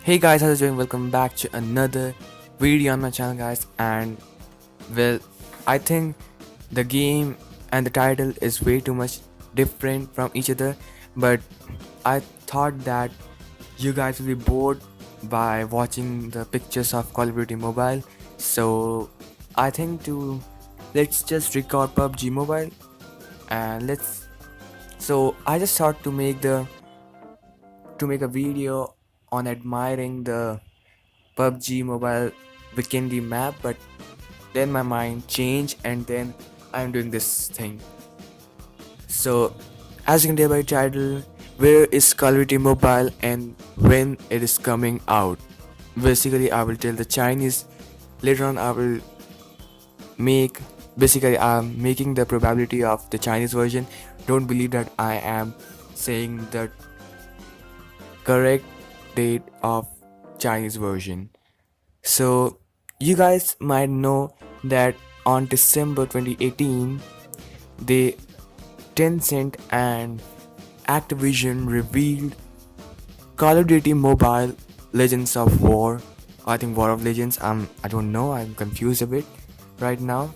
Hey guys, how's it going? Welcome back to another video on my channel, guys. And well, I think the game and the title is way too much different from each other, but I thought that you guys will be bored by watching the pictures of Call of Duty Mobile. So I think to let's just record PUBG Mobile and let's. So I just thought to make a video on admiring the PUBG Mobile Weekendy map, but then my mind changed and then I'm doing this thing. So, as you can tell by title, where is Call of Duty Mobile and when it is coming out? Basically, I will tell the Chinese. Later on, I will make. Basically, I'm making the probability of the Chinese version. Don't believe that I am saying the correct date of Chinese version. So, you guys might know that on December 2018, they Tencent and Activision revealed Call of Duty Mobile Legends of War. I think War of Legends. I don't know. I'm confused a bit right now.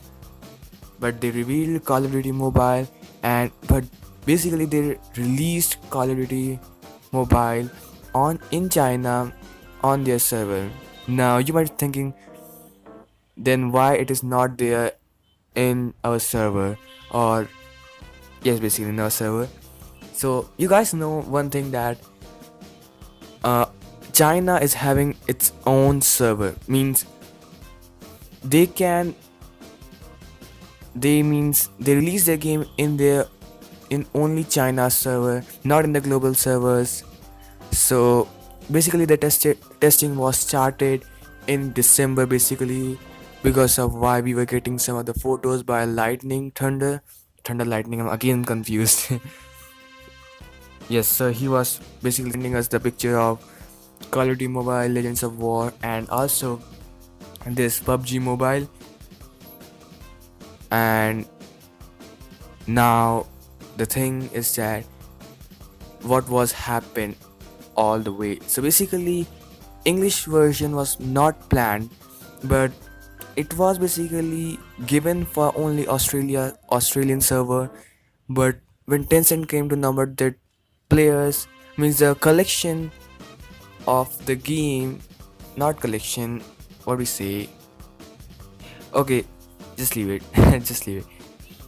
But they revealed Call of Duty Mobile, but basically they released Call of Duty Mobile on in China on their server. Now you might be thinking, then why it is not there in our server? Or yes, basically in our server. So you guys know one thing that uh, China is having its own server. Means they can they release their game in only China server, not in the global servers. So basically the testing was started in December, basically because of why we were getting some of the photos by lightning thunder lightning. I'm again confused. Yes, so he was basically sending us the picture of Call of Duty Mobile Legends of War and also this PUBG Mobile. And now the thing is that what was happened all the way. So basically English version was not planned, but it was basically given for only Australian server. But when Tencent came to number that players, means the collection of the game, not collection, what we say, okay, just leave it. Just leave it.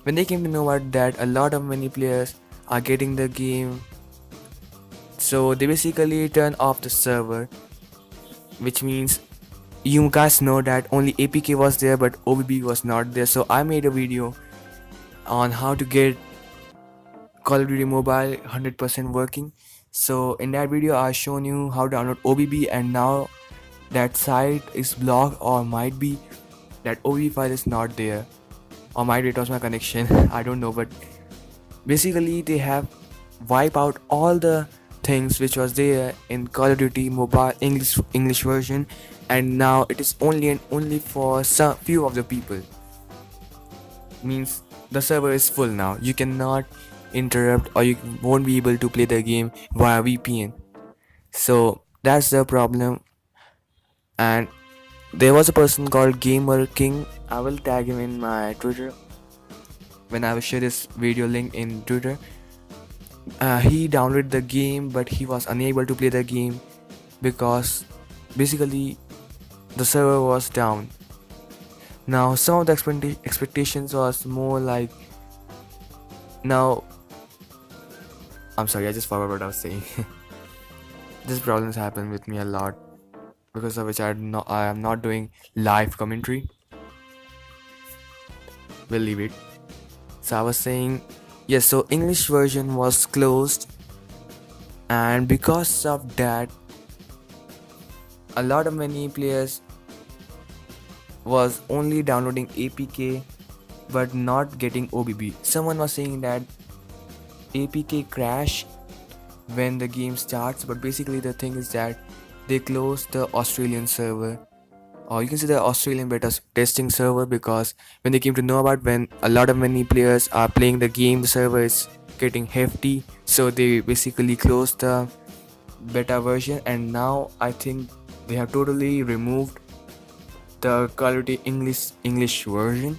When they came to know about that a lot of many players are getting the game, so they basically turn off the server, which means you guys know that only APK was there but OBB was not there. So I made a video on how to get Call of Duty Mobile 100% working. So in that video I shown you how to download OBB, and now that site is blocked, or might be that OBB file is not there, or might be it was my connection. I don't know, but basically they have wiped out all the things which was there in Call of Duty Mobile English version, and now it is only and only for some few of the people. Means the server is full now. You cannot interrupt, or you won't be able to play the game via VPN. So that's the problem. And there was a person called Gamer King. I will tag him in my Twitter when I will share this video link in Twitter. He downloaded the game, but he was unable to play the game because basically the server was down. Now some of the expectations was more like, now I'm sorry, I just forgot what I was saying. These problems happen with me a lot, because of which I am not doing live commentary. We'll leave it. So I was saying, yes, so English version was closed, and because of that a lot of many players was only downloading APK but not getting OBB. Someone was saying that APK crash when the game starts, but basically the thing is that they closed the Australian server, or you can say the Australian beta testing server, because when they came to know about when a lot of many players are playing the game, the server is getting hefty, so they basically closed beta version, and now I think they have totally removed the quality English version.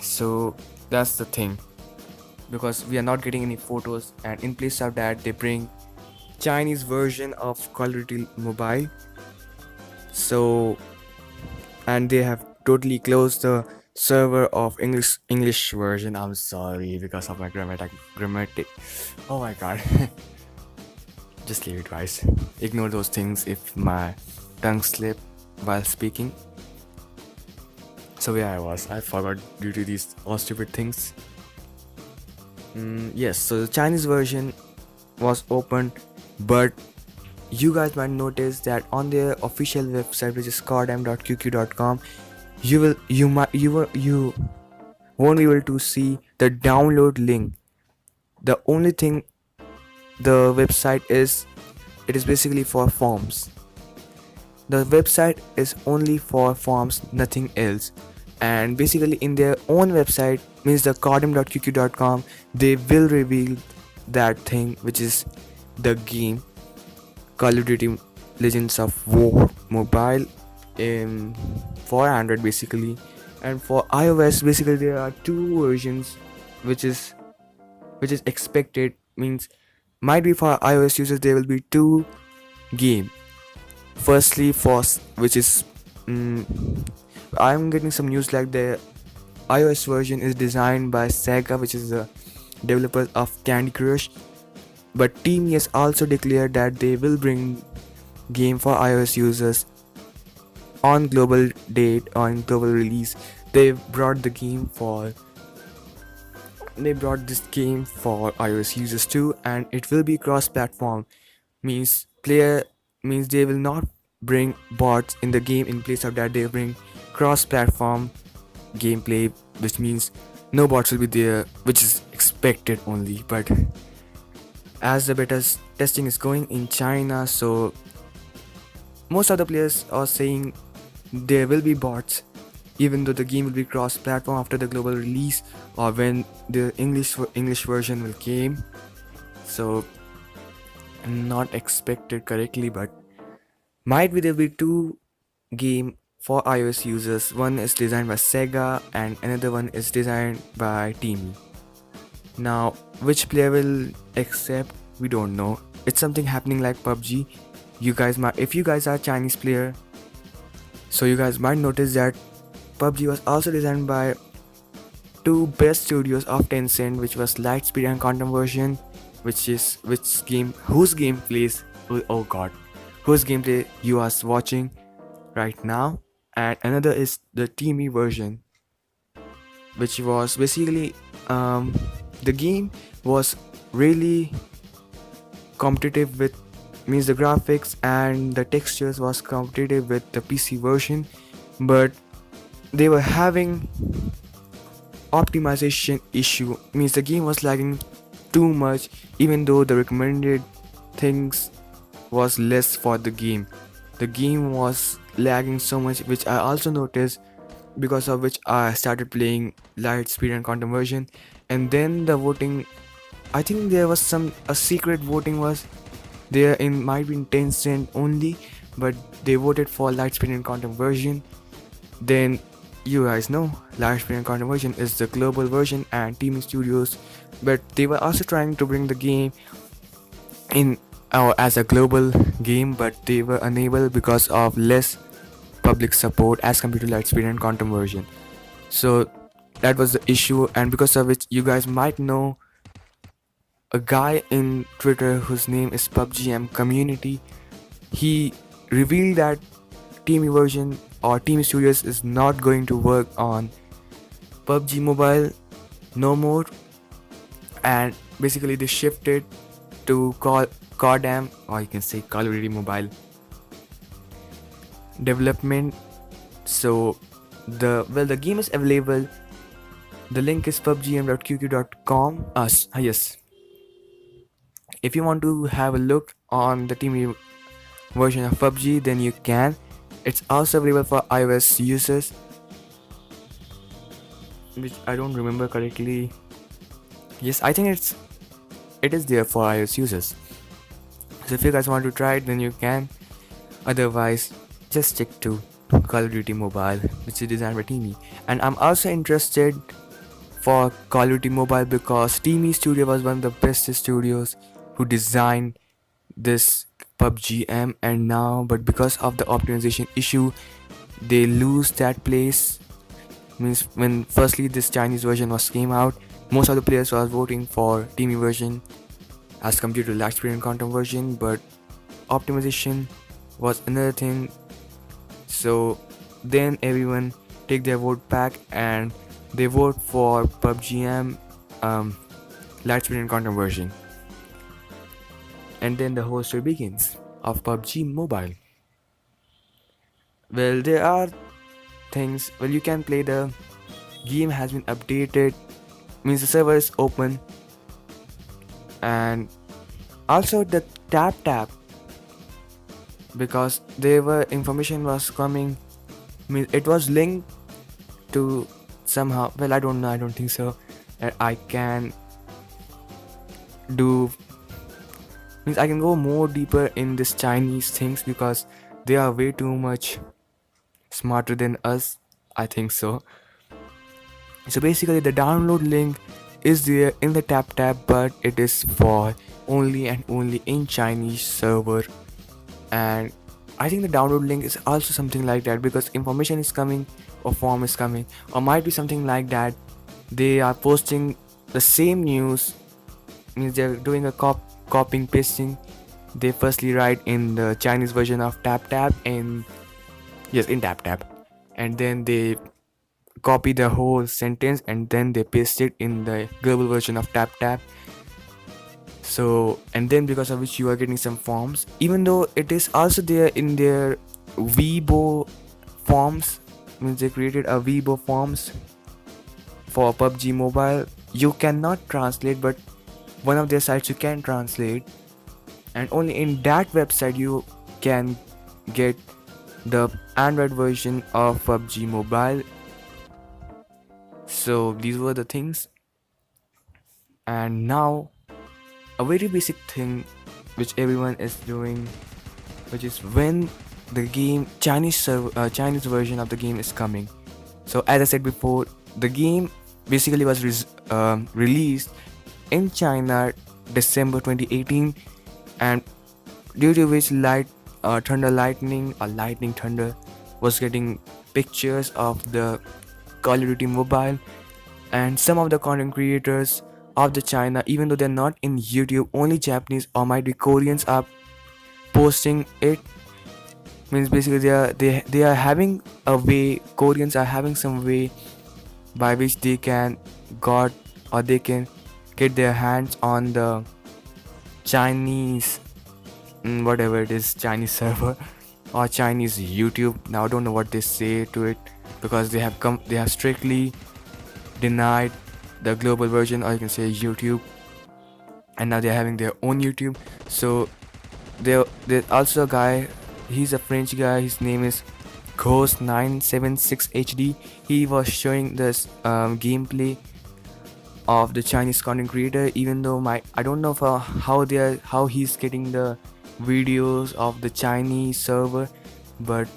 So that's the thing, because we are not getting any photos, and in place of that they bring Chinese version of quality mobile. So, and they have totally closed the server of English version. I'm sorry because of my grammatic. Oh my god. Just leave it, guys. Ignore those things if my tongue slip while speaking. So where I was, I forgot due to these all stupid things. Yes, so the Chinese version was opened, but you guys might notice that on their official website, which is codm.qq.com, you won't be able to see the download link. The only thing the website is, it is basically for forms. The website is only for forms, nothing else. And basically in their own website, means the codm.qq.com, they will reveal that thing, which is the game Call of Duty Legends of War mobile, in for Android basically, and for iOS basically there are two versions, which is expected, means might be for iOS users there will be two game. Firstly for which is mm, I'm getting some news like the iOS version is designed by Sega, which is the developers of Candy Crush, but Team has also declared that they will bring game for iOS users on global date, on global release. They brought this game for iOS users too, and it will be cross-platform. Means they will not bring bots in the game. In place of that, they bring cross-platform gameplay, which means no bots will be there, which is expected only. But as the beta testing is going in China, so most of the players are saying there will be bots, even though the game will be cross-platform after the global release or when the English version will came. So not expected correctly, but might be there will be two game for iOS users. One is designed by Sega and another one is designed by Team. Now, which player will accept? We don't know. It's something happening like PUBG. If you guys are Chinese player, so you guys might notice that PUBG was also designed by two best studios of Tencent, which was Lightspeed and Quantum Version, whose gameplay you are watching right now, and another is the Teamy version, which was basically the game was really competitive with, means the graphics and the textures was competitive with the PC version, but they were having optimization issue, means the game was lagging too much even though the recommended things was less for the game. The game was lagging so much, which I also noticed, because of which I started playing Lightspeed and Quantum version. And then the voting, I think there was a secret voting was there, in might be in Tencent only, but they voted for Lightspeed and Quantum version. Then you guys know Lightspeed and Quantum version is the global version and Team Studios, but they were also trying to bring the game in as a global game, but they were unable because of less public support as compared to Lightspeed and Quantum version. So that was the issue, and because of which you guys might know a guy in Twitter whose name is PUBGM Community. He revealed that Team version or Team Studios is not going to work on PUBG Mobile no more, and basically they shifted to CODM, or you can say Call of Duty Mobile development. So the game is available. The link is pubgm.qq.com. Yes. If you want to have a look on the team version of PUBG, then you can. It's also available for iOS users, which I don't remember correctly. Yes, I think it is there for iOS users. So if you guys want to try it, then you can. Otherwise, just stick to Call of Duty Mobile, which is designed by Teamy. And I'm also interested for Call of Duty Mobile because Teamy Studio was one of the best studios who designed this PUBG M, and now, but because of the optimization issue, they lose that place. Means when firstly this Chinese version was came out, most of the players was voting for Teamy version as compared to Light Screen Content version, but optimization was another thing. So then everyone take their vote back and they vote for PUBG M Light Screen Content version. And then the whole story begins of PUBG Mobile. Well, there are things. Well, you can play. The game has been updated, means the server is open, and also the tap because there were information was coming. Means it was linked to somehow. Well, I don't know. I don't think so. That I can do. Means I can go more deeper in this Chinese things because they are way too much smarter than us. I think so. So basically the download link is there in the tap, but it is for only and only in Chinese server. And I think the download link is also something like that because information is coming or form is coming, or might be something like that. They are posting the same news, means they're doing a copying pasting. They firstly write in the Chinese version of tap, and yes, in tap, and then they copy the whole sentence and then they paste it in the global version of tap. So, and then because of which you are getting some forms, even though it is also there in their Weibo forms. Means they created a Weibo forms for PUBG Mobile. You cannot translate, but one of their sites you can translate, and only in that website you can get the Android version of PUBG Mobile. So these were the things. And now a very basic thing which everyone is doing, which is when the game Chinese version of the game is coming. So as I said before, the game basically was released in China December 2018, and due to which lightning thunder was getting pictures of the Call of Duty Mobile, and some of the content creators of the China, even though they're not in YouTube, only Japanese or might be Koreans are posting it. Means basically they are having a way, Koreans are having some way by which they can got or they can get their hands on the Chinese whatever it is, Chinese server or Chinese YouTube. Now I don't know what they say to it because they have strictly denied the global version, or you can say YouTube, and now they're having their own YouTube. So there's also a guy, he's a French guy, his name is Ghost 976 HD. He was showing this gameplay of the Chinese content creator, even though I don't know for how he's getting the videos of the Chinese server, but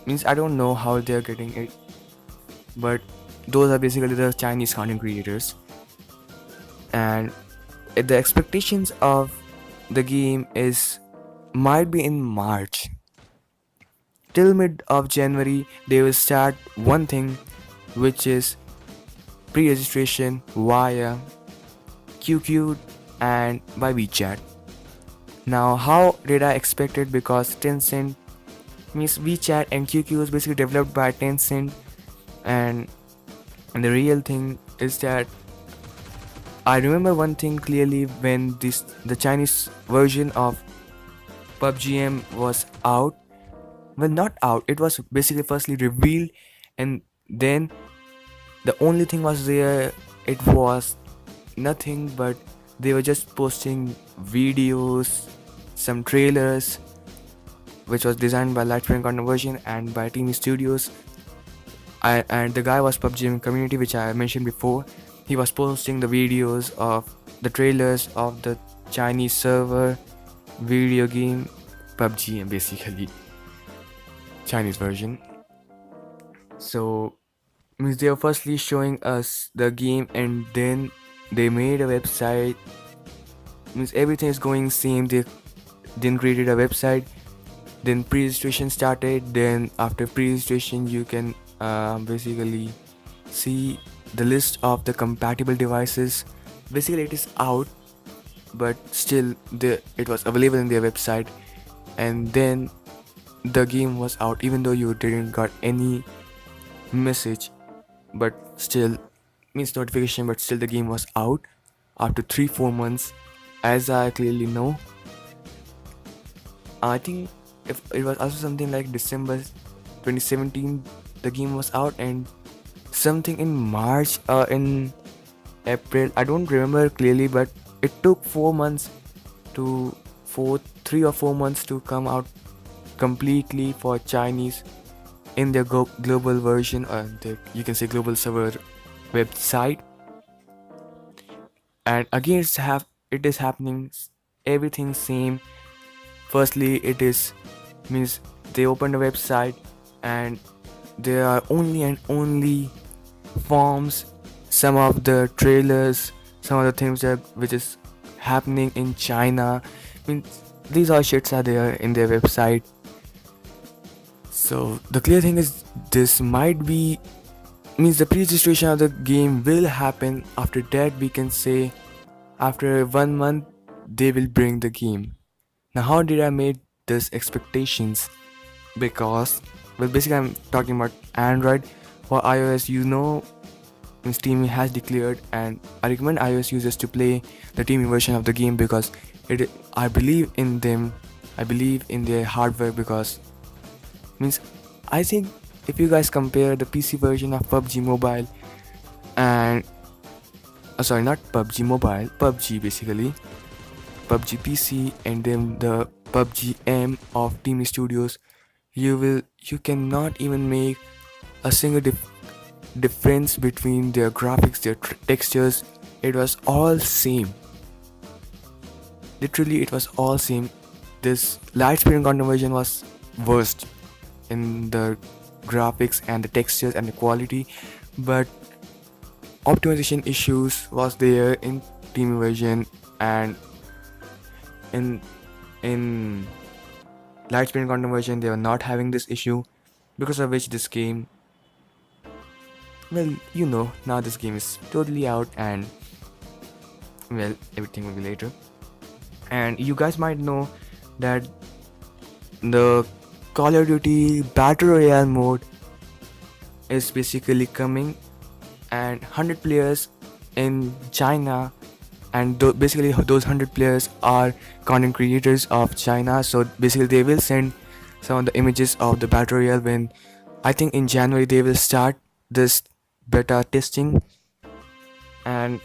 means I don't know how they're getting it, but those are basically the Chinese content creators. And the expectations of the game is might be in March. Till mid of January they will start one thing, which is pre-registration via QQ and by WeChat. Now how did I expect it? Because Tencent, means WeChat and QQ is basically developed by Tencent, and the real thing is that I remember one thing clearly when the Chinese version of PUBG M was out. Well, not out, it was basically firstly revealed, and then the only thing was there, it was nothing but they were just posting videos, some trailers, which was designed by Lightframe Conversion and by Team Studios. And the guy was PUBG community, which I mentioned before. He was posting the videos of the trailers of the Chinese server, video game PUBG, and basically Chinese version. So means they were firstly showing us the game, and then they made a website. Means everything is going same. They then created a website, then pre-registration started. Then after pre-registration you can basically see the list of the compatible devices. Basically it is out, but still it was available in their website. And then the game was out, even though you didn't got any message, but still means notification, but still the game was out after 3-4 months. As I clearly know, I think if it was also something like December 2017 the game was out, and something in March in April, I don't remember clearly, but it took 4 months to 3 or 4 months to come out completely for Chinese in their global version, or you can say global server website. And again it is happening everything same. Firstly it is means they open a website, and there are only and only forms, some of the trailers, some of the things that which is happening in China. Means these all shits are there in their website. So the clear thing is this might be means the pre-registration of the game will happen. After that we can say after 1 month they will bring the game. Now how did I make this expectations? Because well basically I'm talking about Android. For iOS, you know, Steam has declared, and I recommend iOS users to play the Teamy version of the game because I believe in them. I believe in their hardware because means I think if you guys compare the PC version of PUBG Mobile and sorry, not PUBG Mobile, PUBG basically, PUBG PC, and then the PUBG M of Team Studios, you cannot even make a single difference between their graphics, their textures. It was all same. Literally, it was all same. This light screen conversion was worst in the graphics and the textures and the quality, but optimization issues was there in team version, and in light screen conversion they were not having this issue, because of which this game, well, you know, now this game is totally out, and well, everything will be later. And you guys might know that the Call of Duty Battle Royale mode is basically coming, and 100 players in China, and basically those 100 players are content creators of China. So basically they will send some of the images of the Battle Royale when I think in January they will start this beta testing. And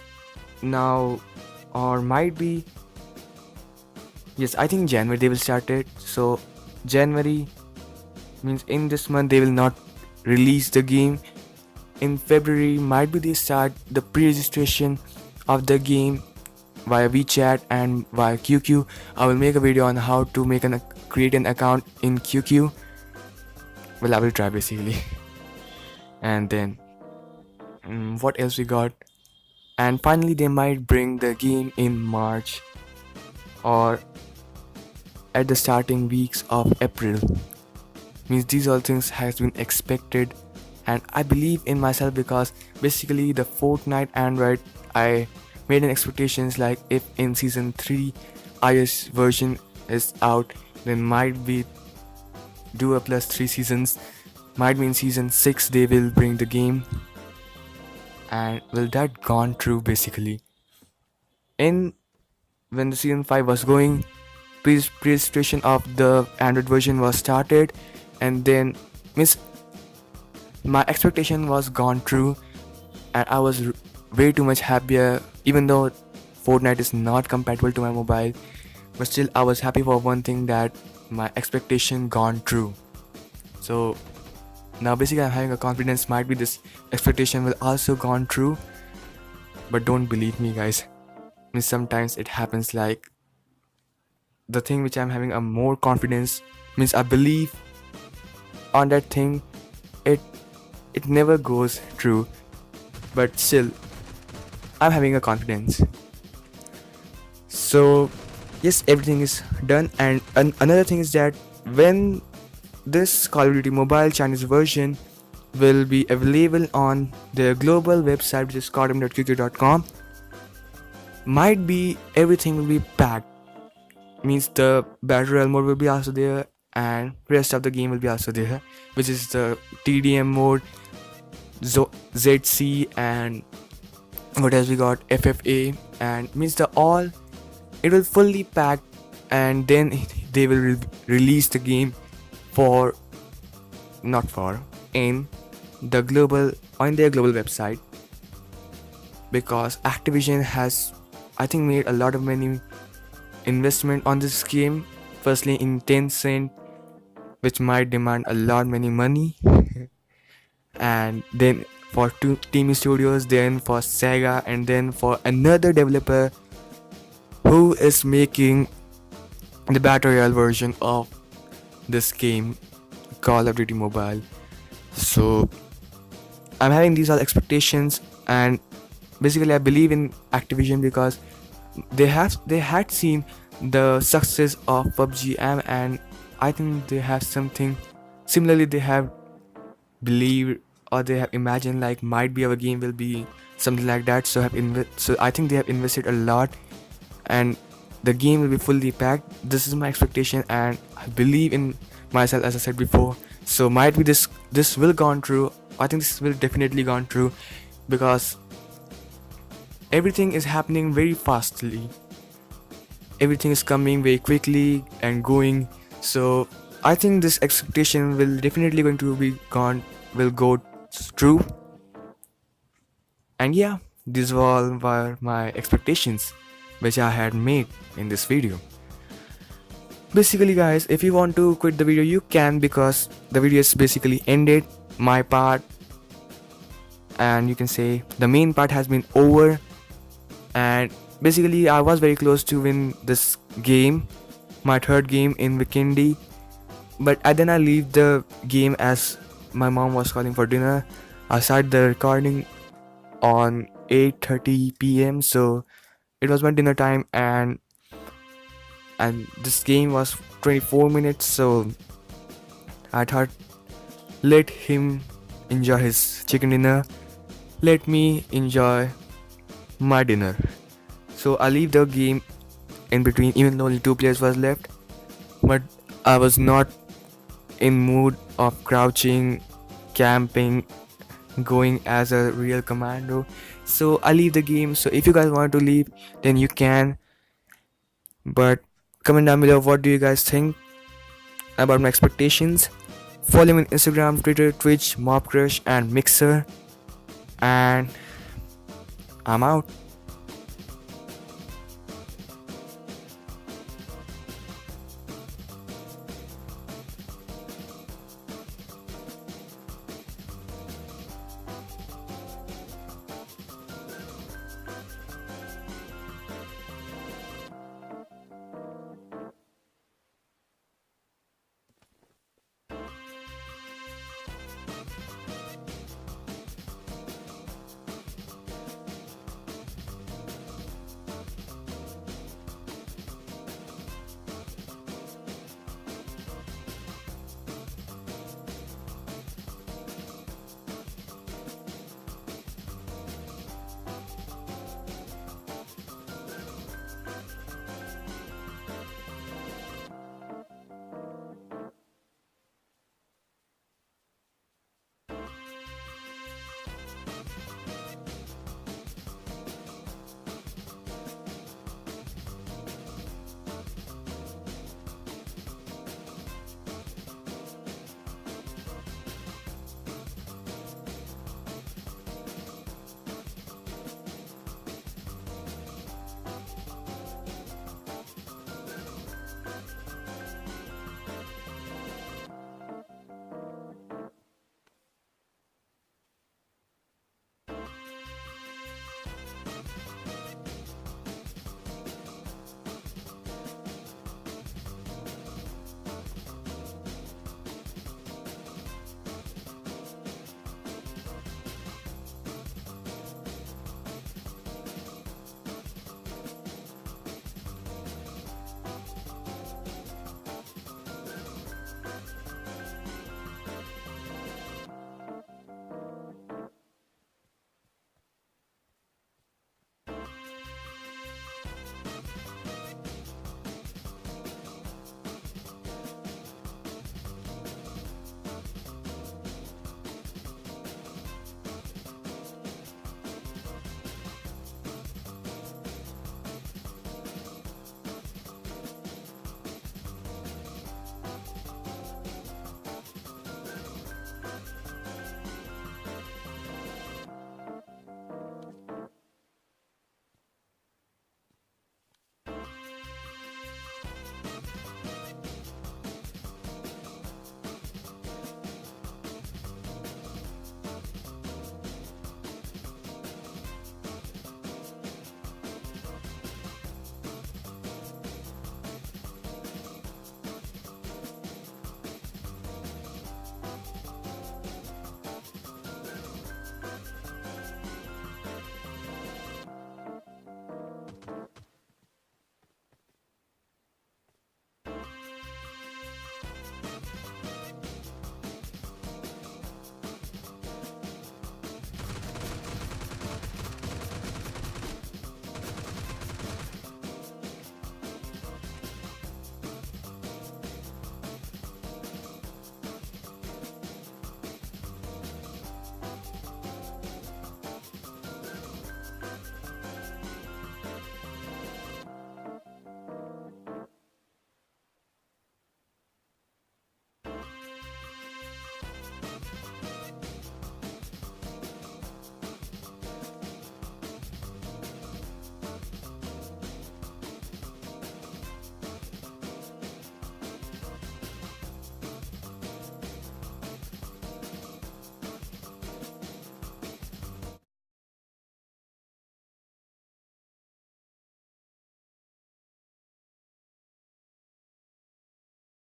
now, or might be, yes, I think January they will start it. So January means in this month they will not release the game. In February might be they start the pre-registration of the game via WeChat and via QQ. I will make a video on how to create an account in QQ. Well, I will try basically. And then what else we got? And finally they might bring the game in March or at the starting weeks of April. Means these all things has been expected, and I believe in myself because basically the Fortnite Android, I made an expectations like if in season 3 iOS version is out, then might be do a plus 3 seasons, might be in season 6 they will bring the game. And well, that gone true basically. In when the season 5 was going, pre-registration of the Android version was started, and then means my expectation was gone true, and I was way too much happier. Even though Fortnite is not compatible to my mobile, but still I was happy for one thing, that my expectation gone true. So now basically I'm having a confidence might be this expectation will also gone true. But don't believe me guys, means sometimes it happens like the thing which I'm having a more confidence, means I believe on that thing. It it never goes true, but still I'm having a confidence. So yes, everything is done. And another thing is that when this Call of Duty Mobile Chinese version will be available on their global website, which is codm.qq.com, might be everything will be packed. Means the battle royale mode will be also there, and rest of the game will be also there, which is the TDM mode, ZC, and what else we got, FFA, and means the all, it will fully packed. And then they will release the game for, not for, in the global, on their global website, because Activision has, I think, made a lot of money investment on this game. Firstly in Tencent, which might demand a lot many money, and then for two Team Studios, then for Sega, and then for another developer who is making the battle royale version of this game, Call of Duty Mobile. So I'm having these all expectations, and basically I believe in Activision because they had seen the success of PUBG, and I think they have something similarly. They have believed, or they have imagined like might be our game will be something like that. So so I think they have invested a lot, and the game will be fully packed. This is my expectation, and I believe in myself, as I said before. So might be this will gone true. I think this will definitely gone true, because everything is happening very fastly. Everything is coming very quickly and going. So I think this expectation will definitely going to be gone, will go true. And yeah, these all were my expectations which I had made in this video. Basically guys, if you want to quit the video you can, because the video is basically ended. My part, and you can say the main part, has been over. And basically I was very close to win this game, my third game in Weekendy, but then I leave the game as my mom was calling for dinner. I started the recording on 8:30 p.m. so it was my dinner time, and this game was 24 minutes. So I thought, let him enjoy his chicken dinner, let me enjoy my dinner. So I leave the game in between, even though only 2 players was left, but I was not in mood of crouching, camping, going as a real commando. So I leave the game. So if you guys want to leave, then you can, but comment down below what do you guys think about my expectations. Follow me on Instagram, Twitter, Twitch, Mobcrush, and Mixer, and I'm out.